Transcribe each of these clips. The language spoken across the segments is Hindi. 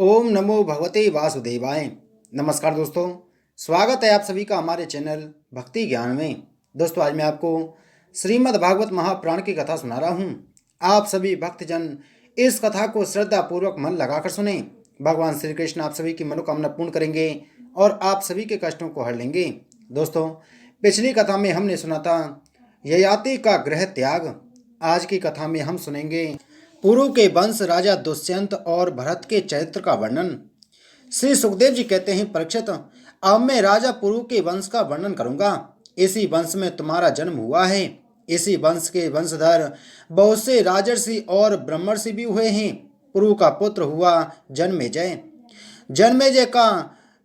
ओम नमो भगवते वासुदेवाय। नमस्कार दोस्तों, स्वागत है आप सभी का हमारे चैनल भक्ति ज्ञान में। दोस्तों, आज मैं आपको श्रीमद् भागवत महापुराण की कथा सुना रहा हूँ। आप सभी भक्तजन इस कथा को श्रद्धा पूर्वक मन लगाकर सुने। भगवान श्री कृष्ण आप सभी की मनोकामना पूर्ण करेंगे और आप सभी के कष्टों को हर लेंगे। दोस्तों, पिछली कथा में हमने सुना था ययाति का गृह त्याग। आज की कथा में हम सुनेंगे पुरु के वंश राजा दुष्यंत और भरत के चरित्र का वर्णन। श्री सुखदेव जी कहते हैं, परीक्षित, अब मैं राजा पुरु के वंश का वर्णन करूंगा। इसी वंश में तुम्हारा जन्म हुआ है। इसी वंश के वंशधर बहुत से राजर्षि और ब्रह्मर्षि भी हुए हैं। पुरु का पुत्र हुआ जन्मेजय। जन्मेजय का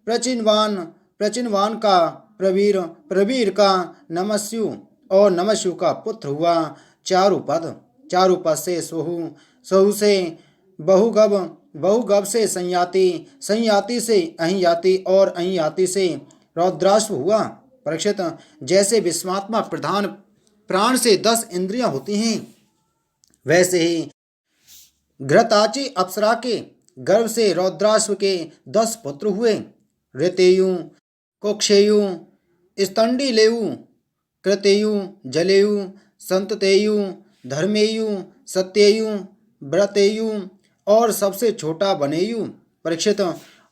प्रचिनवान, प्रचिनवान का प्रवीर, प्रवीर का नमस्यु और नमस्यु का पुत्र हुआ चारुपद। चारुपद से सोहु, सोहु से बहुगव, बहुगव से संयाति, संयाति से अहियाति और अहियाति से रौद्राश्व हुआ। परीक्षित, जैसे विश्वात्मा प्रधान प्राण से 10 इंद्रियां होती हैं, वैसे ही घृताची अप्सरा के गर्भ से रौद्राश्व के 10 पुत्र हुए। ऋतेयु, कोक्षेयु, स्तंडिलेयु, कृतेयु, जलेयु, संततेयु, धर्मेयु, सत्येयु, व्रतेयु और सबसे छोटा बनेयु। परीक्षित,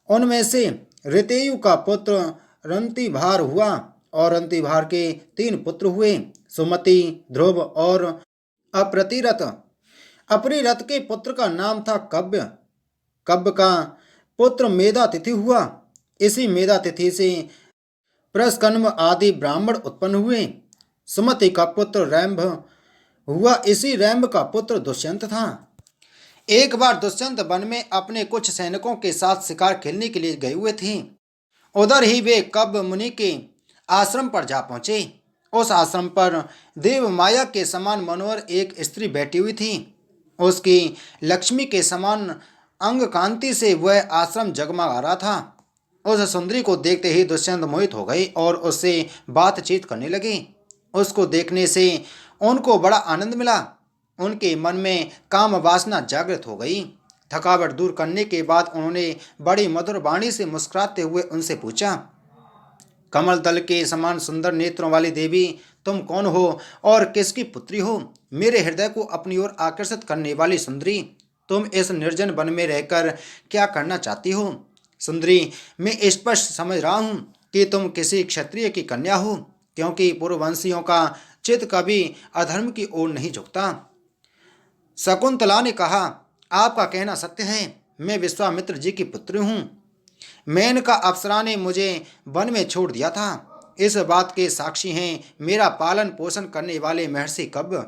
उनमें से ऋतेयु का पुत्र रंतिभार हुआ और रंतिभार के 3 पुत्र हुए, सुमति, ध्रुव और अप्रतिरथ। अपरिरथ के पुत्र का नाम था कव्य। कव्य का पुत्र मेधातिथि हुआ। इसी मेधातिथि से प्रस्कन्म आदि ब्राह्मण उत्पन्न हुए। सुमति का पुत्र रैम्भ हुआ। इसी रैम्भ का पुत्र दुष्यंत था। एक बार दुष्यंत वन में अपने कुछ सैनिकों के साथ शिकार खेलने के लिए गए हुए थे। उधर ही वे कव्य मुनि के आश्रम पर जा पहुंचे। उस आश्रम पर देव माया के समान मनोहर एक स्त्री बैठी हुई थी। उसकी लक्ष्मी के समान अंग कांति से वह आश्रम जगमगा रहा था। उस सुंदरी को देखते ही दुष्यंत मोहित हो गए और उससे बातचीत करने लगे। उसको देखने से उनको बड़ा आनंद मिला। उनके मन में काम वासना जागृत हो गई। थकावट दूर करने के बाद उन्होंने बड़ी मधुर वाणी से मुस्कुराते हुए उनसे पूछा, कमल दल के समान सुंदर नेत्रों वाली देवी, तुम कौन हो और किसकी पुत्री हो? मेरे हृदय को अपनी ओर आकर्षित करने वाली सुंदरी, तुम इस निर्जन वन में रहकर क्या करना चाहती हो? सुंदरी, मैं स्पष्ट समझ रहा हूँ कि तुम किसी क्षत्रिय की कन्या हो, क्योंकि पूर्ववंशियों का चित्त कभी अधर्म की ओर नहीं झुकता। शकुंतला ने कहा, आपका कहना सत्य है। मैं विश्वामित्र जी की पुत्री हूँ। मेनका अप्सरा ने मुझे वन में छोड़ दिया था। इस बात के साक्षी हैं मेरा पालन पोषण करने वाले महर्षि कव्य।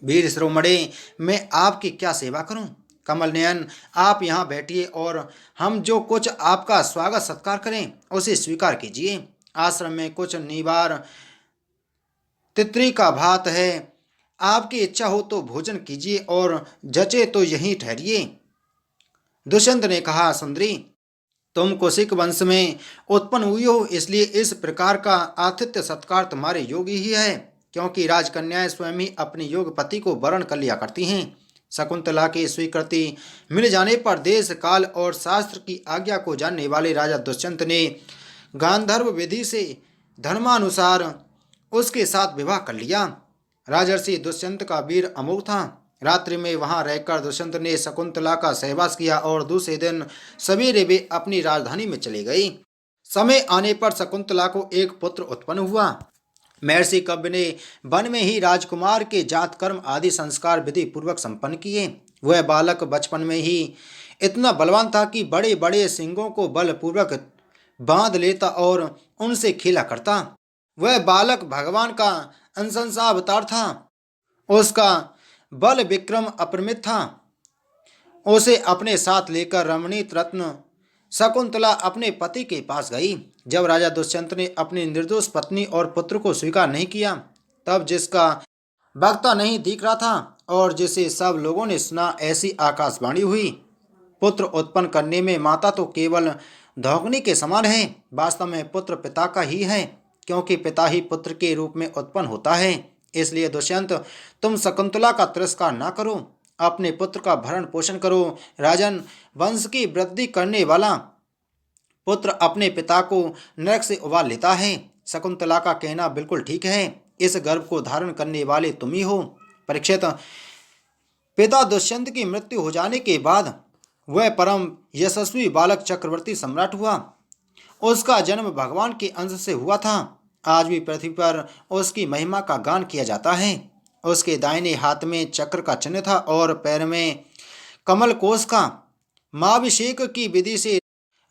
वीर शिरोमणे, मैं आपकी क्या सेवा करूं? कमल नयन, आप यहाँ बैठिए और हम जो कुछ आपका स्वागत सत्कार करें उसे स्वीकार कीजिए। आश्रम में कुछ निवार तितरी का भात है। आपकी इच्छा हो तो भोजन कीजिए और जचे तो यहीं ठहरिए। दुष्यंत ने कहा, सुंदरी, तुम कौशिक वंश में उत्पन्न हुई हो, इसलिए इस प्रकार का आतिथ्य सत्कार तुम्हारे योग्य ही है, क्योंकि राजकन्याएं स्वयं ही अपने योग्य पति को वरण कर लिया करती हैं। शकुंतला की स्वीकृति मिल जाने पर देश काल और शास्त्र की आज्ञा को जानने वाले राजा दुष्यंत ने गांधर्व विधि से धर्मानुसार उसके साथ विवाह कर लिया। राजर्षि दुष्यंत का वीर अमोघ था। रात्रि में वहां रहकर दुष्यंत ने शकुंतला का सहवास किया और दूसरे दिन सवेरे वे अपनी राजधानी में चले गए। समय आने पर शकुंतला को एक पुत्र उत्पन्न हुआ। महर्षि कव्य ने वन में ही राजकुमार के जात कर्म आदि संस्कार विधि पूर्वक संपन्न किए। वह बालक बचपन में ही इतना बलवान था कि बड़े बड़े सिंगों को बलपूर्वक बांध लेता और उनसे खेला करता। वह बालक भगवान का अंशंसा अवतार था। उसका बल विक्रम अपरिमित था। उसे अपने साथ लेकर रमणीत रत्न शकुंतला अपने पति के पास गई। जब राजा दुष्यंत ने अपनी निर्दोष पत्नी और पुत्र को स्वीकार नहीं किया, तब जिसका वक्ता नहीं दिख रहा था और जिसे सब लोगों ने सुना, ऐसी आकाशवाणी हुई, पुत्र उत्पन्न करने में माता तो केवल धौकनी के समान है। वास्तव में पुत्र पिता का ही है, क्योंकि पिता ही पुत्र के रूप में उत्पन्न होता है। इसलिए दुष्यंत, तुम शकुंतला का तिरस्कार ना करो। अपने पुत्र का भरण पोषण करो। राजन, वंश की वृद्धि करने वाला पुत्र अपने पिता को नरक से उबार लेता है। शकुंतला का कहना बिल्कुल ठीक है। इस गर्भ को धारण करने वाले तुम ही हो। परीक्षित, पिता दुष्यंत की मृत्यु हो जाने के बाद वह परम यशस्वी बालक चक्रवर्ती सम्राट हुआ। उसका जन्म भगवान के अंश से हुआ था। आज भी पृथ्वी पर उसकी महिमा का गान किया जाता है। उसके दाहिने हाथ में चक्र का चिन्ह था और पैर में कमल कोश का। माभिषेक की विधि से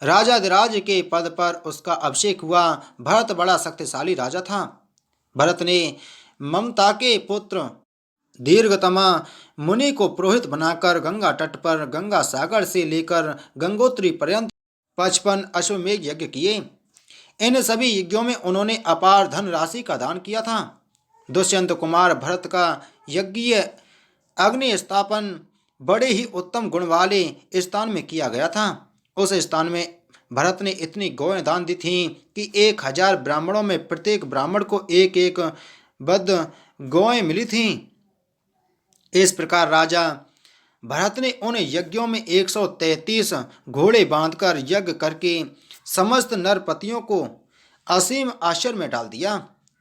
राजाधिराज के पद पर उसका अभिषेक हुआ। भरत बड़ा शक्तिशाली राजा था। भरत ने ममता के पुत्र दीर्घतमा मुनि को पुरोहित बनाकर गंगा तट पर गंगा सागर से लेकर गंगोत्री पर्यंत 55 अश्वमेध यज्ञ किए। इन सभी यज्ञों में उन्होंने अपार धन राशि का दान किया था। दुष्यंत कुमार भरत का यज्ञीय अग्नि स्थापन बड़े ही उत्तम गुण वाले स्थान में किया गया था। उस स्थान में भरत ने इतनी गौएं दान दी थीं कि 1000 ब्राह्मणों में प्रत्येक ब्राह्मण को एक एक बद्ध गौएं मिली थीं। इस प्रकार राजा भरत ने उन यज्ञों में 133 घोड़े बांधकर यज्ञ करके समस्त नरपतियों को असीम आश्चर्य में डाल दिया।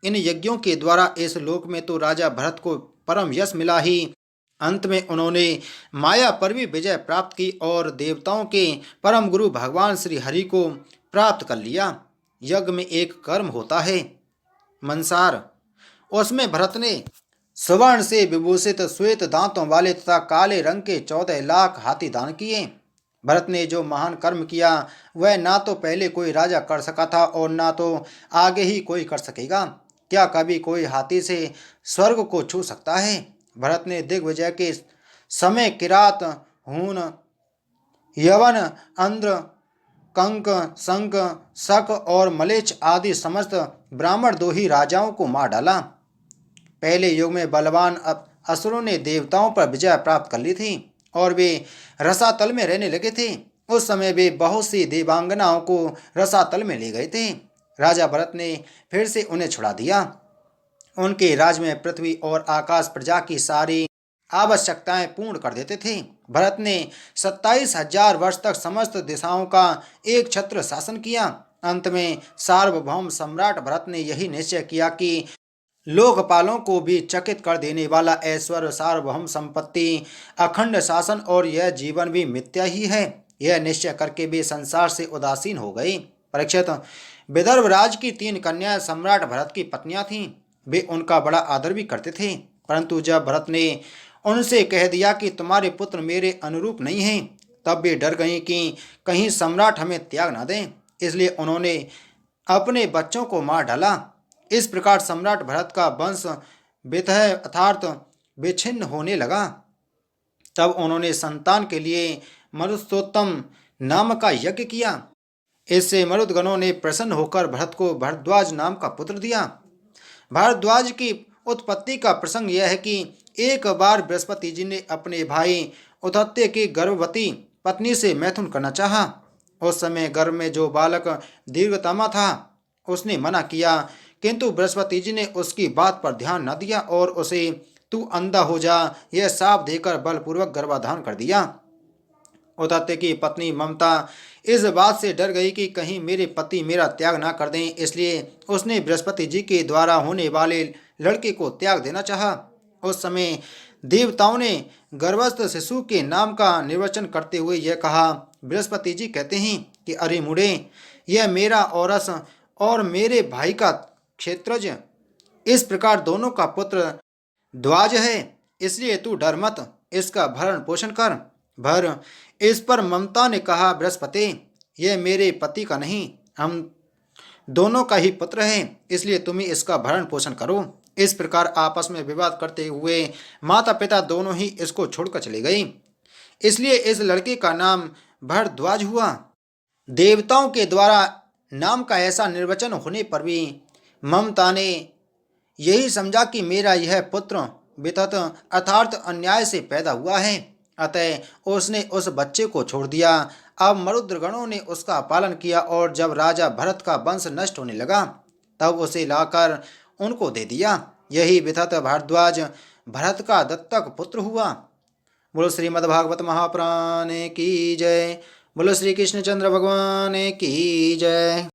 इन यज्ञों के द्वारा इस लोक में तो राजा भरत को परम यश मिला ही, अंत में उन्होंने माया पर भी विजय प्राप्त की और देवताओं के परम गुरु भगवान श्री हरि को प्राप्त कर लिया। यज्ञ में एक कर्म होता है मंसार। उसमें भरत ने स्वर्ण से विभूषित श्वेत दांतों वाले तथा काले रंग के 14 लाख हाथी दान किए। भरत ने जो महान कर्म किया वह ना तो पहले कोई राजा कर सका था और ना तो आगे ही कोई कर सकेगा। क्या कभी कोई हाथी से स्वर्ग को छू सकता है? भरत ने दिग्विजय के समय किरात, हून, यवन, अंध्र, कंक, संक, शक और मलेच्छ आदि समस्त ब्राह्मण 2 ही राजाओं को मार डाला। पहले युग में बलवान असुरों ने देवताओं पर विजय प्राप्त कर ली थी और वे रसातल में रहने लगे थे। उस समय वे बहुत सी देवांगनाओं को रसातल में ले गए थे। राजा भरत ने फिर से उन्हें छुड़ा दिया। उनके राज में पृथ्वी और आकाश प्रजा की सारी आवश्यकताएं पूर्ण कर देते थे। भरत ने 27,000 वर्ष तक समस्त दिशाओं का एक छत्र शासन किया। अंत में सार्वभौम सम्राट भरत ने यही निश्चय किया कि लोकपालों को भी चकित कर देने वाला ऐश्वर्य, सार्वभौम संपत्ति, अखंड शासन और यह जीवन भी मिथ्या ही है। यह निश्चय करके वे संसार से उदासीन हो गए। परीक्षित, विदर्भ राज की 3 कन्याएं सम्राट भरत की पत्नियां थीं। वे उनका बड़ा आदर भी करते थे, परंतु जब भरत ने उनसे कह दिया कि तुम्हारे पुत्र मेरे अनुरूप नहीं हैं, तब वे डर गईं कि कहीं सम्राट हमें त्याग न दें। इसलिए उन्होंने अपने बच्चों को मार डाला। इस प्रकार सम्राट भरत का वंश बेतह अर्थात विच्छिन्न होने लगा। तब उन्होंने संतान के लिए मरुत्सोत्तम नाम का यज्ञ किया। इससे मरुदगणों ने प्रसन्न होकर भरत को भरद्वाज नाम का पुत्र दिया। भारद्वाज की उत्पत्ति का प्रसंग यह है कि एक बार बृहस्पति जी ने अपने भाई उतत्य की गर्भवती पत्नी से मैथुन करना चाहा। उस समय गर्भ में जो बालक दीर्घतमा था उसने मना किया, किंतु बृहस्पति जी ने उसकी बात पर ध्यान न दिया और उसे तू अंधा हो जा यह शाप देकर बलपूर्वक गर्भाधान कर दिया। उतत्य की पत्नी ममता इस बात से डर गई कि कहीं मेरे पति मेरा त्याग ना कर दें, इसलिए उसने बृहस्पति जी के द्वारा होने वाले लड़के को त्याग देना चाहा। उस समय देवताओं ने गर्भस्थ शिशु के नाम का निर्वचन करते हुए यह कहा, बृहस्पति जी कहते हैं कि अरे मुड़े, यह मेरा औरस और मेरे भाई का क्षेत्रज इस प्रकार दोनों का पुत्र ध्वज है, इसलिए तू डर मत, इसका भरण पोषण कर। भर इस पर ममता ने कहा, बृहस्पति, यह मेरे पति का नहीं, हम दोनों का ही पुत्र है, इसलिए तुम ही इसका भरण पोषण करो। इस प्रकार आपस में विवाद करते हुए माता पिता दोनों ही इसको छोड़कर चले गए। इसलिए इस लड़के का नाम भरद्वाज हुआ। देवताओं के द्वारा नाम का ऐसा निर्वचन होने पर भी ममता ने यही समझा कि मेरा यह पुत्र वितत अर्थात अन्याय से पैदा हुआ है, अतः उसने उस बच्चे को छोड़ दिया। अब मरुद्गणों ने उसका पालन किया और जब राजा भरत का वंश नष्ट होने लगा तब उसे लाकर उनको दे दिया। यही वितत भारद्वाज भरत का दत्तक पुत्र हुआ। बोलो श्रीमद्भागवत महापुराण की जय। बोलो श्री कृष्णचंद्र भगवान की जय।